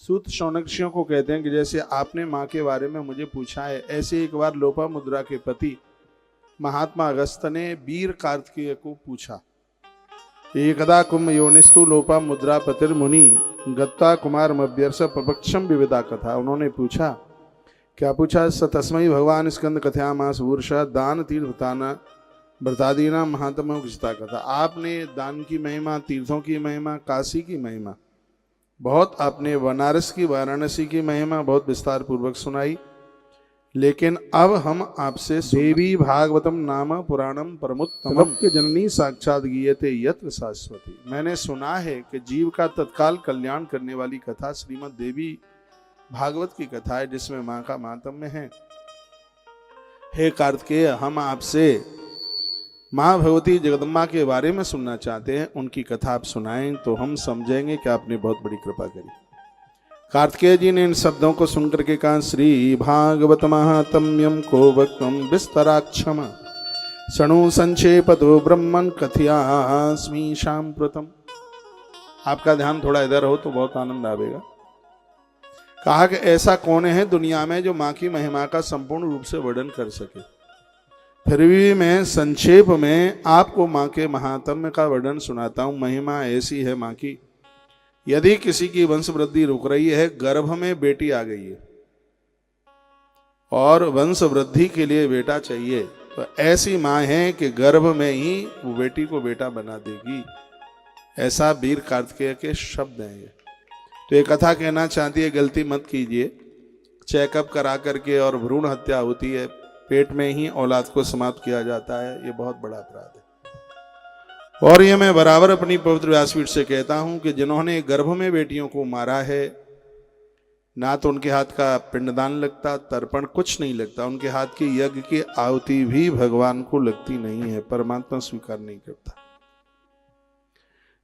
सूत शौनकादियों को कहते हैं कि जैसे आपने माँ के बारे में मुझे पूछा है, ऐसे एक बार लोपामुद्रा के पति महात्मा अगस्त्य ने वीर कार्तिकेय को पूछा। एकदा कुंभ योनिस्तु लोपामुद्रा पतिर्मुनि गत्ता कुमार मभ्यर्ष पपक्षम विविधा कथा। उन्होंने पूछा, क्या पूछा? स तस्मै भगवान स्कंद कथयामास वूर्षा दान तीर्थाना व्रतादीना महात्मा किस्ता कथा। आपने दान की महिमा, तीर्थों की महिमा, काशी की महिमा बहुत, आपने बनारस की, वाराणसी की महिमा बहुत विस्तार पूर्वक सुनाई। लेकिन अब हम आपसे देवी भागवतम नाम पुराणम परमोत्तमम के जननी साक्षात गीयते यत्र शाश्वती। मैंने सुना है कि जीव का तत्काल कल्याण करने वाली कथा श्रीमद् देवी भागवत की कथा है, जिसमें माँ का माहात्म्य है। हे कार्तिकेय, हम आपसे माँ भगवती जगदम्बा के बारे में सुनना चाहते हैं। उनकी कथा आप सुनाएं तो हम समझेंगे कि आपने बहुत बड़ी कृपा करी। कार्तिकेय जी ने इन शब्दों को सुनकर के कहा, श्री भागवत महात्म्यम को वक्तम विस्तराक्षम शणु संक्षेपतो ब्रह्मन् कथयास्मि सांप्रतम। आपका ध्यान थोड़ा इधर हो तो बहुत आनंद आवेगा। कहा कि ऐसा कौन है दुनिया में जो माँ की महिमा का संपूर्ण रूप से वर्णन कर सके। फिर भी मैं संक्षेप में आपको माँ के महात्म्य का वर्णन सुनाता हूँ। महिमा ऐसी है माँ की, यदि किसी की वंश वृद्धि रुक रही है, गर्भ में बेटी आ गई है और वंश वृद्धि के लिए बेटा चाहिए, तो ऐसी माँ है कि गर्भ में ही वो बेटी को बेटा बना देगी। ऐसा वीर कार्तिकेय के शब्द हैं ये। तो ये कथा कहना चाहती है, गलती मत कीजिए। चेकअप करा करके और भ्रूण हत्या होती है, पेट में ही औलाद को समाप्त किया जाता है, ये बहुत बड़ा अपराध है। और ये मैं बराबर अपनी पवित्र व्यासपीठ से कहता हूं कि जिन्होंने गर्भ में बेटियों को मारा है, ना तो उनके हाथ का पिंडदान लगता, तर्पण कुछ नहीं लगता, उनके हाथ की यज्ञ की आहुति भी भगवान को लगती नहीं है, परमात्मा स्वीकार नहीं करता।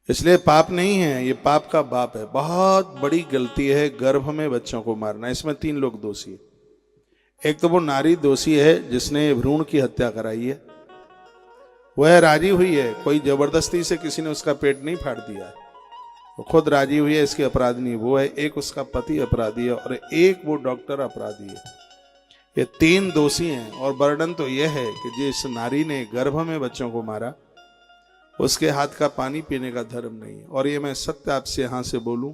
इसलिए पाप नहीं है, ये पाप का बाप है। बहुत बड़ी गलती है गर्भ में बच्चों को मारना। इसमें 3 लोग दोषी है। एक तो वो नारी दोषी है जिसने भ्रूण की हत्या कराई है, वह राजी हुई है, कोई जबरदस्ती से किसी ने उसका पेट नहीं फाड़ दिया है, वो खुद राजी हुई है, इसके अपराधी वो है। एक उसका पति अपराधी है और एक वो डॉक्टर अपराधी है। ये 3 दोषी हैं। और वर्णन तो यह है कि जिस नारी ने गर्भ में बच्चों को मारा, उसके हाथ का पानी पीने का धर्म नहीं है। और ये मैं सत्य आपसे यहाँ से बोलूं,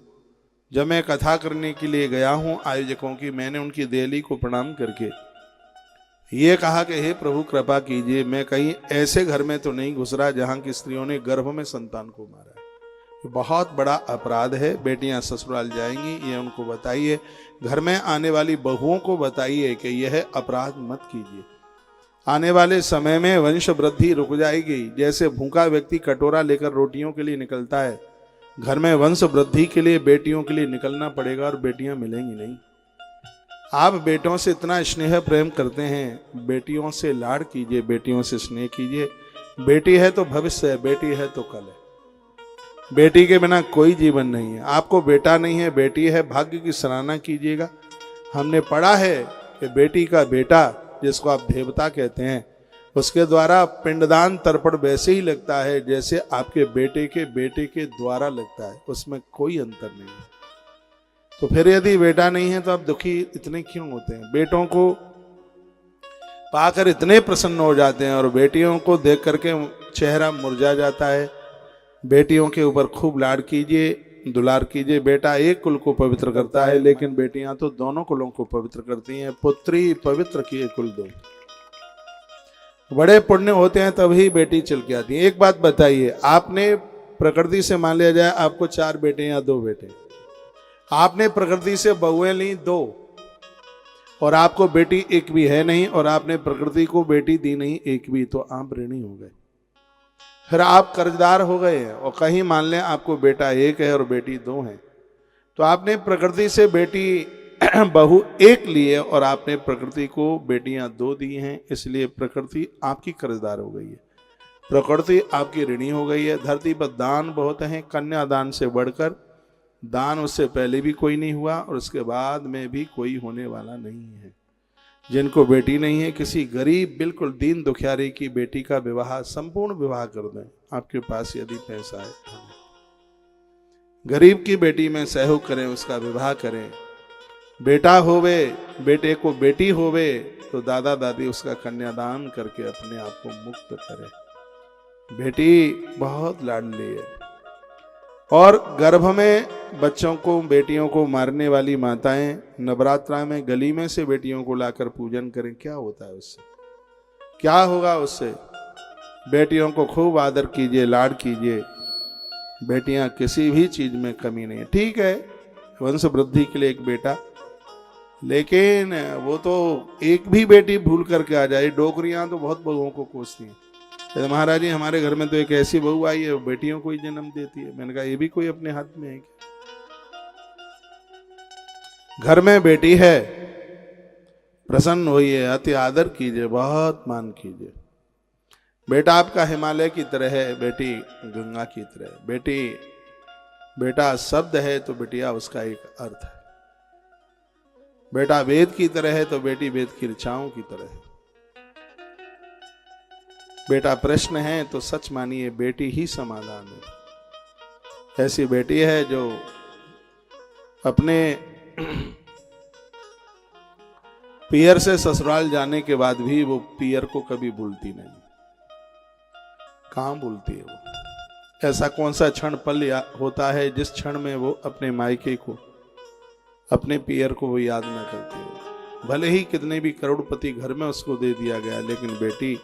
जब मैं कथा करने के लिए गया हूं आयोजकों की, मैंने उनकी देहली को प्रणाम करके ये कहा कि हे प्रभु कृपा कीजिए, मैं कहीं ऐसे घर में तो नहीं घुस रहा जहां की स्त्रियों ने गर्भ में संतान को मारा है। ये बहुत बड़ा अपराध है। बेटियां ससुराल जाएंगी, ये उनको बताइए। घर में आने वाली बहुओं को बताइए कि यह अपराध मत कीजिए। आने वाले समय में वंश वृद्धि रुक जाएगी। जैसे भूखा व्यक्ति कटोरा लेकर रोटियों के लिए निकलता है, घर में वंश वृद्धि के लिए बेटियों के लिए निकलना पड़ेगा और बेटियां मिलेंगी नहीं। आप बेटों से इतना स्नेह प्रेम करते हैं, बेटियों से लाड़ कीजिए, बेटियों से स्नेह कीजिए। बेटी है तो भविष्य है, बेटी है तो कल है। बेटी के बिना कोई जीवन नहीं है। आपको बेटा नहीं है, बेटी है, भाग्य की सराहना कीजिएगा। हमने पढ़ा है कि बेटी का बेटा, जिसको आप देवता कहते हैं, उसके द्वारा पिंडदान तर्पण वैसे ही लगता है जैसे आपके बेटे के द्वारा लगता है, उसमें कोई अंतर नहीं है। तो फिर यदि बेटा नहीं है तो आप दुखी इतने क्यों होते हैं? बेटों को पाकर इतने प्रसन्न हो जाते हैं और बेटियों को देख करके चेहरा मुरझा जाता है। बेटियों के ऊपर खूब लाड़ कीजिए, दुलार कीजिए। बेटा एक कुल को पवित्र करता है, लेकिन बेटियां तो दोनों कुलों को पवित्र करती हैं। पुत्री पवित्र किए कुल दो। बड़े पुण्य होते हैं तभी बेटी चल के आती है। एक बात बताइए, आपने प्रकृति से मान लिया जाए आपको 4 बेटे या 2 बेटे, आपने प्रकृति से बहुएं ली 2 और आपको बेटी एक भी है नहीं, और आपने प्रकृति को बेटी दी नहीं एक भी, तो आप ऋणी हो गए, फिर आप कर्जदार हो गए। और कहीं मान लें आपको बेटा 1 है और बेटी 2 है, तो आपने प्रकृति से बेटी बहू 1 लिए और आपने प्रकृति को बेटियां 2 दी हैं, इसलिए प्रकृति आपकी कर्जदार हो गई है, प्रकृति आपकी ऋणी हो गई है। धरती पर दान बहुत हैं, कन्यादान से बढ़कर दान उससे पहले भी कोई नहीं हुआ और उसके बाद में भी कोई होने वाला नहीं है। जिनको बेटी नहीं है, किसी गरीब बिल्कुल दीन दुखियारी की बेटी का विवाह, संपूर्ण विवाह कर दें, आपके पास यदि पैसा है। गरीब की बेटी में सहयोग करें, उसका विवाह करें। बेटा होवे, बेटे को बेटी होवे तो दादा दादी उसका कन्यादान करके अपने आप को मुक्त करें। बेटी बहुत लाडली है। और गर्भ में बच्चों को, बेटियों को मारने वाली माताएं नवरात्रा में गली में से बेटियों को लाकर पूजन करें। क्या होता है उससे? क्या होगा उससे? बेटियों को खूब आदर कीजिए, लाड कीजिए। बेटियां किसी भी चीज में कमी नहीं है। ठीक है, वंश वृद्धि के लिए एक बेटा, लेकिन वो तो एक भी बेटी भूल करके आ जाए। डोकरियां तो बहुत बहुओं को कोसती हैं। तो महाराज जी, हमारे घर में तो एक ऐसी बहू आई है, वो बेटियों को ही जन्म देती है। मैंने कहा ये भी कोई अपने हाथ में है क्या? घर में बेटी है, प्रसन्न होइए, अति आदर कीजिए, बहुत मान कीजिए। बेटा आपका हिमालय की तरह है, बेटी गंगा की तरह है। बेटा शब्द है तो बेटिया उसका एक अर्थ है। बेटा वेद की तरह है तो बेटी वेद की ऋचाओं की तरह है। बेटा प्रश्न है तो सच मानिए बेटी ही समाधान है। ऐसी बेटी है जो अपने पियर से ससुराल जाने के बाद भी वो पियर को कभी भूलती नहीं। कहां भूलती है वो? ऐसा कौन सा क्षण पल होता है जिस क्षण में वो अपने मायके को, अपने पियर को वो याद न करती हो? भले ही कितने भी करोड़पति घर में उसको दे दिया गया, लेकिन बेटी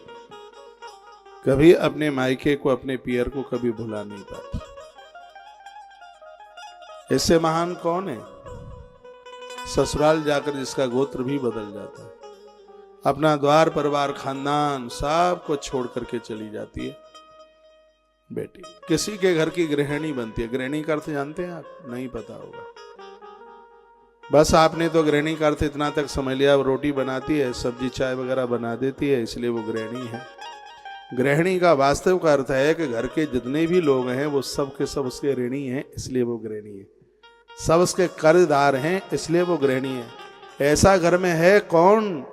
कभी अपने मायके को, अपने पियर को कभी भुला नहीं पाती। इससे महान कौन है? ससुराल जाकर जिसका गोत्र भी बदल जाता है, अपना द्वार परिवार खानदान सब कुछ छोड़ करके चली जाती है बेटी। किसी के घर की गृहिणी बनती है। गृहिणी का अर्थ जानते हैं आप? नहीं पता होगा। बस आपने तो गृहिणी का अर्थ इतना तक समझ लिया, वो रोटी बनाती है, सब्जी चाय वगैरह बना देती है, इसलिए वो गृहिणी है। गृहिणी का वास्तविक अर्थ है कि घर के जितने भी लोग हैं वो सब के सब उसके ऋणी हैं, इसलिए वो गृहिणी है। सब उसके कर्जदार हैं, इसलिए वो गृहिणी है। ऐसा घर में है कौन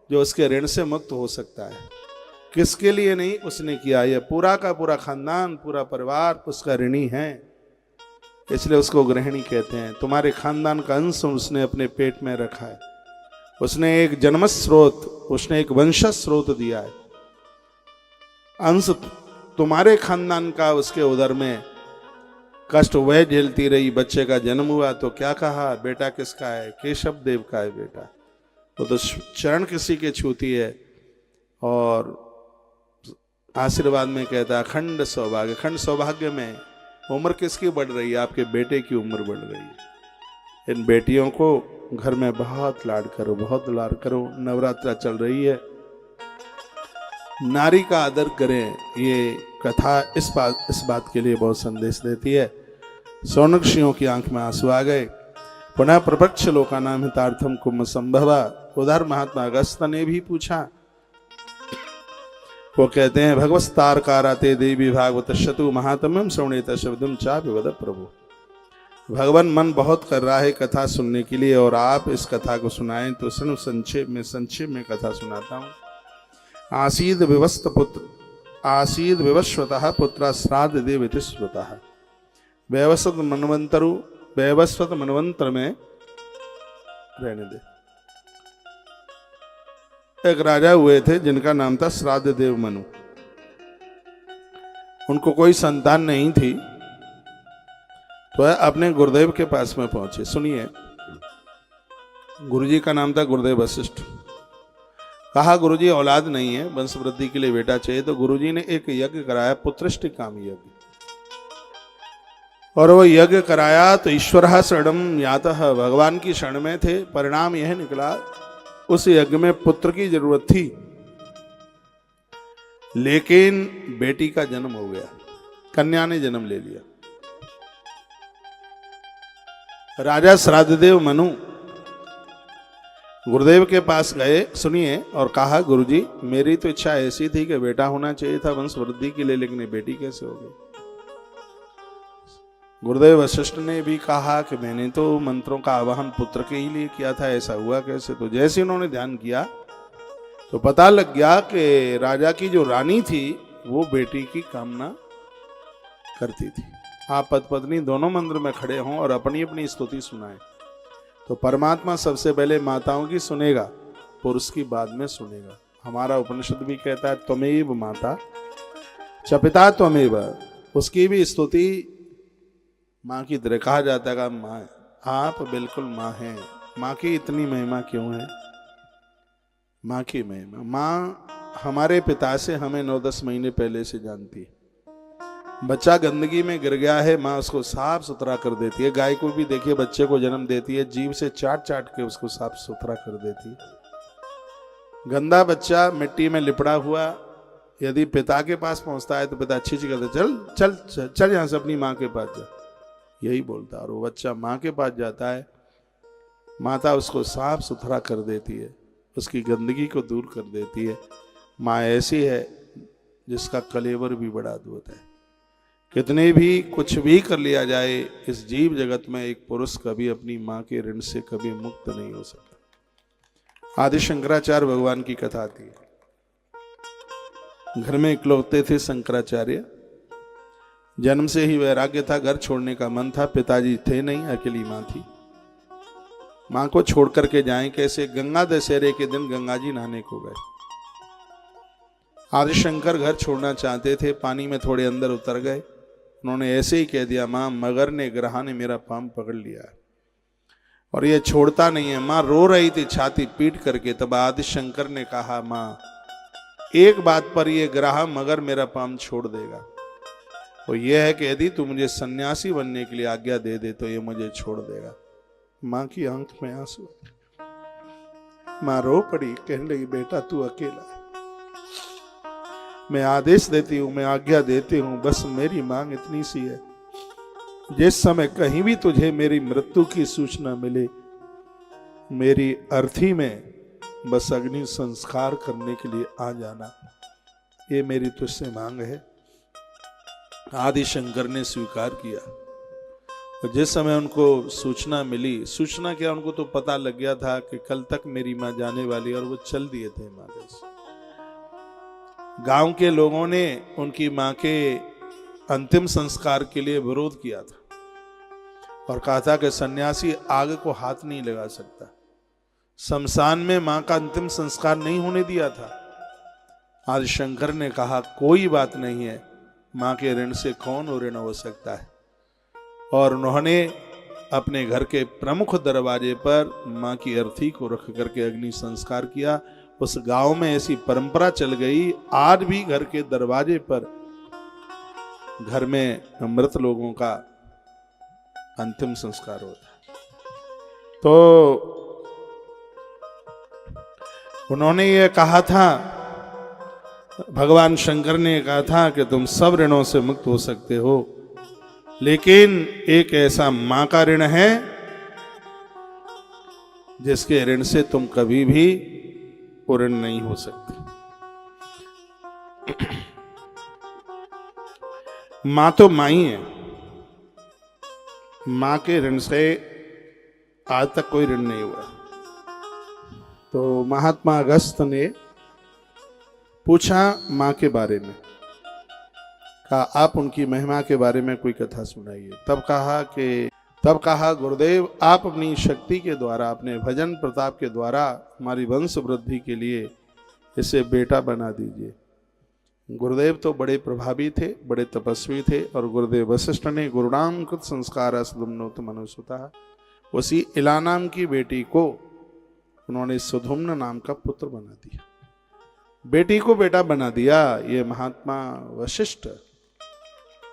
जो उसके ऋण से मुक्त हो सकता है? किसके लिए नहीं उसने किया? यह पूरा का पूरा खानदान, पूरा परिवार उसका ऋणी है, इसलिए उसको गृहिणी कहते हैं। तुम्हारे खानदान का अंश उसने अपने पेट में रखा है। उसने एक जन्म स्रोत, उसने एक वंश स्रोत दिया है। अंश तुम्हारे खानदान का उसके उदर में कष्ट वह झेलती रही। बच्चे का जन्म हुआ तो क्या कहा? बेटा किसका है? केशव देव का है बेटा। वो तो चरण किसी के छूती है और आशीर्वाद में कहता अखंड सौभाग्य। अखंड सौभाग्य में उम्र किसकी बढ़ रही है? आपके बेटे की उम्र बढ़ रही है। इन बेटियों को घर में बहुत लाड करो, बहुत लाड करो। नवरात्रा चल रही है, नारी का आदर करें। ये कथा इस बात के लिए बहुत संदेश देती है। सौनक्षियों की आंख में आंसू आ गए। पुनः प्रपक्ष लोकानां हितार्थम कुंभ संभवा। उधर महात्मा अगस्त ने भी पूछा। वो कहते हैं भगवस्तार काराते देवी भागवत शतु महात्म्यम श्रवणेत शब्दम चापि वद प्रभु। भगवान मन बहुत कर रहा है कथा सुनने के लिए, और आप इस कथा को सुनाएं तो सुनो। संक्षेप में कथा सुनाता हूँ। आसीद विवस्वतः पुत्र श्राद्ध देव स्मृतः। वैवस्वत मनवंतर में रहने दे। एक राजा हुए थे जिनका नाम था श्राद्ध देव मनु। उनको कोई संतान नहीं थी, तो अपने गुरुदेव के पास में पहुंचे। सुनिए, गुरुजी का नाम था गुरुदेव वशिष्ठ। कहा गुरुजी औलाद नहीं है, वंश वृद्धि के लिए बेटा चाहिए। तो गुरुजी ने एक यज्ञ कराया, पुत्रष्टि काम यज्ञ। और वो यज्ञ कराया तो ईश्वर शरणम यातः, भगवान की शरण में थे। परिणाम यह निकला उस यज्ञ में पुत्र की जरूरत थी, लेकिन बेटी का जन्म हो गया, कन्या ने जन्म ले लिया। राजा श्राद्धदेव मनु गुरुदेव के पास गए, सुनिए, और कहा गुरुजी मेरी तो इच्छा ऐसी थी कि बेटा होना चाहिए था वंश वृद्धि के लिए, लेकिन बेटी कैसे हो गई? गुरुदेव वशिष्ठ ने भी कहा कि मैंने तो मंत्रों का आवाहन पुत्र के ही लिए किया था, ऐसा हुआ कैसे? तो जैसे उन्होंने ध्यान किया तो पता लग गया कि राजा की जो रानी थी वो बेटी की कामना करती थी। आप पति पत्नी दोनों मंदिर में खड़े हों और अपनी अपनी स्तुति सुनाएं, तो परमात्मा सबसे पहले माताओं की सुनेगा, पुरुष की बाद में सुनेगा। हमारा उपनिषद भी कहता है त्वमेव माता च पिता त्वमेव, उसकी भी स्तुति माँ की तरह कहा जाता है। माँ, आप बिल्कुल माँ हैं। माँ की इतनी महिमा क्यों है? माँ की महिमा, माँ हमारे पिता से हमें 9-10 महीने पहले से जानती है। बच्चा गंदगी में गिर गया है, माँ उसको साफ सुथरा कर देती है। गाय को भी देखिए, बच्चे को जन्म देती है, जीभ से चाट चाट के उसको साफ सुथरा कर देती है। गंदा बच्चा मिट्टी में लिपड़ा हुआ यदि पिता के पास पहुंचता है तो पिता अच्छी चीज कहते, चल चल चल, चल यहां से अपनी माँ के पास जा, यही बोलता है। और वो बच्चा माँ के पास जाता है, माता उसको साफ सुथरा कर देती है, उसकी गंदगी को दूर कर देती है। माँ ऐसी है जिसका कलेवर भी बड़ा अद्भुत है। कितने भी कुछ भी कर लिया जाए, इस जीव जगत में एक पुरुष कभी अपनी माँ के ऋण से कभी मुक्त नहीं हो सकता। आदि शंकराचार्य भगवान की कथा आती है। घर में इकलौते थे शंकराचार्य, जन्म से ही वैराग्य था, घर छोड़ने का मन था, पिताजी थे नहीं, अकेली माँ थी। माँ को छोड़ करके जाएं कैसे? गंगा दशहरे के दिन गंगा जी नहाने को गए। आदिशंकर घर छोड़ना चाहते थे, पानी में थोड़े अंदर उतर गए। उन्होंने ऐसे ही कह दिया, माँ मगर ने ग्रहा ने मेरा पाँव पकड़ लिया है और ये छोड़ता नहीं है। माँ रो रही थी छाती पीट करके। तब आदिशंकर ने कहा, माँ एक बात पर ये ग्रह मगर मेरा पाँव छोड़ देगा, वो ये है कि यदि तू मुझे सन्यासी बनने के लिए आज्ञा दे दे तो ये मुझे छोड़ देगा। माँ की आंख में आंसू, माँ रो पड़ी, कहने लगी, बेटा तू अकेला है, मैं आदेश देती हूं, मैं आज्ञा देती हूं, बस मेरी मांग इतनी सी है, जिस समय कहीं भी तुझे मेरी मृत्यु की सूचना मिले, मेरी अर्थी में बस अग्नि संस्कार करने के लिए आ जाना, ये मेरी तुझसे मांग है। आदिशंकर ने स्वीकार किया। और जिस समय उनको सूचना मिली, सूचना क्या, उनको तो पता लग गया था कि कल तक मेरी माँ जाने वाली, और वो चल दिए थे हिमालय से। गांव के लोगों ने उनकी मां के अंतिम संस्कार के लिए विरोध किया था और कहा था कि सन्यासी आग को हाथ नहीं लगा सकता। शमशान में मां का अंतिम संस्कार नहीं होने दिया था। आदिशंकर ने कहा, कोई बात नहीं है, मां के ऋण से कौन ऋण हो सकता है। और उन्होंने अपने घर के प्रमुख दरवाजे पर मां की अर्थी को रख करके अग्नि संस्कार किया। उस गांव में ऐसी परंपरा चल गई, आज भी घर के दरवाजे पर घर में मृत लोगों का अंतिम संस्कार होता है। तो उन्होंने ये कहा था, भगवान शंकर ने कहा था कि तुम सब ऋणों से मुक्त हो सकते हो, लेकिन एक ऐसा मां का ऋण है जिसके ऋण से तुम कभी भी ऋण नहीं हो सकते। मां तो मां ही है, मां के ऋण से आज तक कोई ऋण नहीं हुआ। तो महात्मा अगस्त ने पूछा मां के बारे में, कहा आप उनकी महिमा के बारे में कोई कथा सुनाइए। तब कहा गुरुदेव, आप अपनी शक्ति के द्वारा, अपने भजन प्रताप के द्वारा हमारी वंश वृद्धि के लिए इसे बेटा बना दीजिए। गुरुदेव तो बड़े प्रभावी थे, बड़े तपस्वी थे, और गुरुदेव वशिष्ठ ने गुरुणाम कृत संस्कार सुधुम्नोत मनुसुता, उसी इला नाम की बेटी को उन्होंने सुधुम्न नाम का पुत्र बना दिया, बेटी को बेटा बना दिया। ये महात्मा वशिष्ठ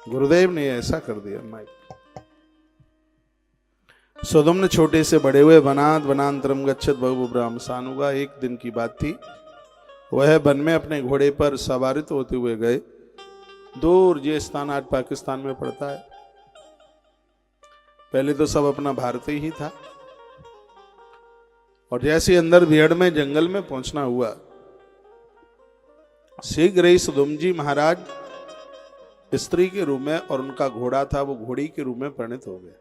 गुरुदेव ने ऐसा कर दिया। माइक सुधुम्न छोटे से बड़े हुए, वनाद वनांतरम गच्छत बहु ब्राह्म सानुगा। एक दिन की बात थी, वह वन में अपने घोड़े पर सवारित होते हुए गए। दूर ये स्थान आज पाकिस्तान में पड़ता है, पहले तो सब अपना भारतीय ही था। और जैसे अंदर भीड़ में जंगल में पहुंचना हुआ, शीघ्र ही सुधुम जी महाराज स्त्री के रूप में, और उनका घोड़ा था वो घोड़ी के रूप में परिणत हो गए,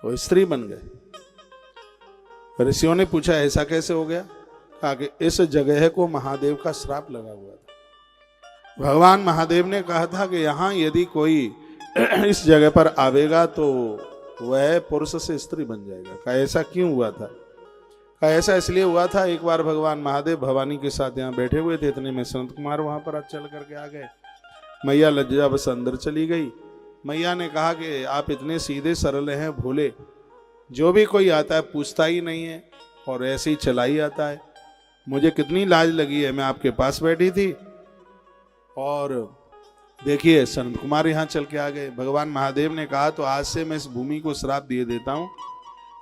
वो स्त्री बन गए। ऋषियों ने पूछा ऐसा कैसे हो गया? कहा कि इस जगह को महादेव का श्राप लगा हुआ था, भगवान महादेव ने कहा था कि यहाँ यदि कोई इस जगह पर आवेगा तो वह पुरुष से स्त्री बन जाएगा। कहा ऐसा क्यों हुआ था? कहा ऐसा इसलिए हुआ था, एक बार भगवान महादेव भवानी के साथ यहाँ बैठे हुए थे, इतने में संत कुमार वहां पर चल करके आ गए। मैया लज्जा बस अंदर चली गई। मैया ने कहा कि आप इतने सीधे सरल हैं, भोले, जो भी कोई आता है पूछता ही नहीं है और ऐसे ही चला ही आता है। मुझे कितनी लाज लगी है, मैं आपके पास बैठी थी और देखिए संत कुमार यहाँ चल के आ गए। भगवान महादेव ने कहा तो आज से मैं इस भूमि को श्राप दिए देता हूँ,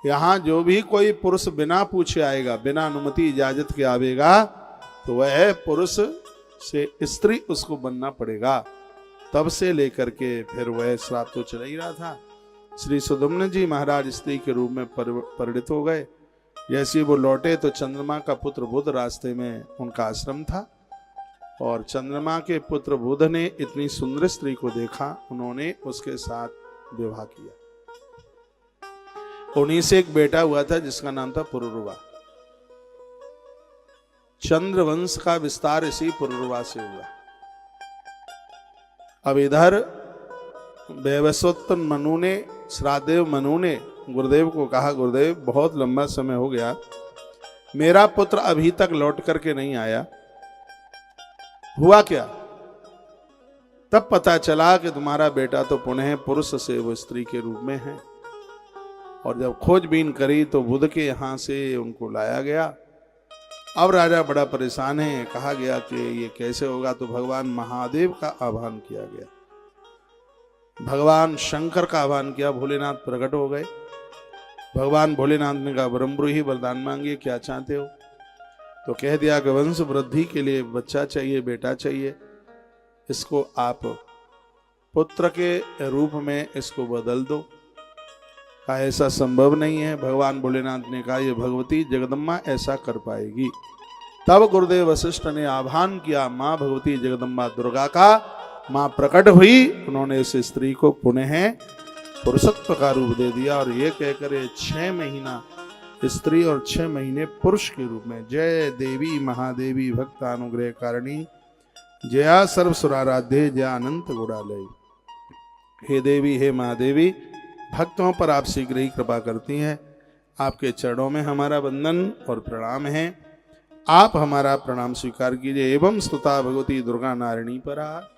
यहाँ जो भी कोई पुरुष बिना पूछे आएगा, बिना अनुमति इजाजत के आवेगा, तो वह पुरुष से स्त्री उसको बनना पड़ेगा। तब से लेकर के फिर वह श्राप तो चला ही रहा था। श्री सुदम्न जी महाराज स्त्री के रूप में परिणित हो गए। जैसे वो लौटे तो चंद्रमा का पुत्र बुध रास्ते में उनका आश्रम था और चंद्रमा के पुत्र बुध ने इतनी सुंदर स्त्री को देखा, उन्होंने उसके साथ विवाह किया। उन्हीं से एक बेटा हुआ था जिसका नाम था पुरुरवा। चंद्रवंश का विस्तार इसी पुरुरवा से हुआ। अब इधर वैवस्वत मनु ने, श्रादेव मनु ने गुरुदेव को कहा, गुरुदेव बहुत लंबा समय हो गया, मेरा पुत्र अभी तक लौट करके नहीं आया, हुआ क्या? तब पता चला कि तुम्हारा बेटा तो पुनः पुरुष से वो स्त्री के रूप में है। और जब खोजबीन करी तो बुध के यहाँ से उनको लाया गया। अब राजा बड़ा परेशान है। कहा गया कि ये कैसे होगा, तो भगवान महादेव का आह्वान किया गया, भगवान शंकर का आह्वान किया, भोलेनाथ प्रकट हो गए। भगवान भोलेनाथ ने कहा ब्रह्मब्रूही वरदान मांगिए, क्या चाहते हो? तो कह दिया कि वंश वृद्धि के लिए बच्चा चाहिए, बेटा चाहिए, इसको आप पुत्र के रूप में इसको बदल दो। कहा ऐसा संभव नहीं है। भगवान भोलेनाथ ने कहा ये भगवती जगदम्बा ऐसा कर पाएगी। तब गुरुदेव वशिष्ठ ने आह्वान किया, माँ भगवती जगदम्बा दुर्गा का माँ प्रकट हुई, उन्होंने इस स्त्री को पुनः पुरुषत्व का रूप दे दिया और ये कहकर 6 महीना स्त्री और 6 महीने पुरुष के रूप में। जय देवी महादेवी भक्त अनुग्रह कारिणी, जया सर्व सुराराध्य, जया अनंत गुणालय। हे देवी, हे महादेवी, भक्तों पर आप शीघ्र ही कृपा करती हैं। आपके चरणों में हमारा वंदन और प्रणाम है, आप हमारा प्रणाम स्वीकार कीजिए। एवं स्तुता भगवती दुर्गा नारिणी परा।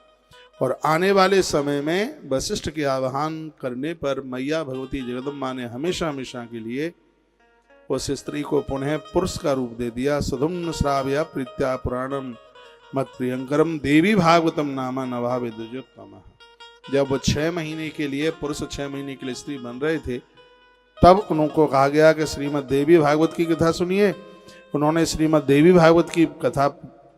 और आने वाले समय में वशिष्ठ के आह्वान करने पर मैया भगवती जगदम्बा ने हमेशा हमेशा के लिए उस स्त्री को पुनः पुरुष का रूप दे दिया। सुधुम्न श्राव्या प्रीत्या पुराणम मत प्रियंकरम देवी भागवतम नामा नभावे द्विजोत्तम। जब वो 6 महीने के लिए पुरुष, 6 महीने के लिए स्त्री बन रहे थे, तब उनको कहा गया कि श्रीमद् देवी भागवत की कथा सुनिए। उन्होंने श्रीमद् देवी भागवत की कथा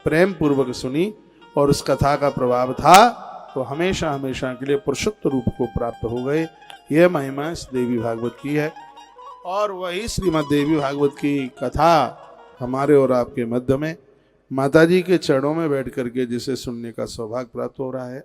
प्रेम पूर्वक सुनी और उस कथा का प्रभाव था तो हमेशा हमेशा के लिए पुरुषत्व रूप को प्राप्त हो गए। यह महिमा इस देवी भागवत की है और वही श्रीमद् देवी भागवत की कथा हमारे और आपके मध्य में माताजी के चरणों में बैठ करके जिसे सुनने का सौभाग्य प्राप्त हो रहा है,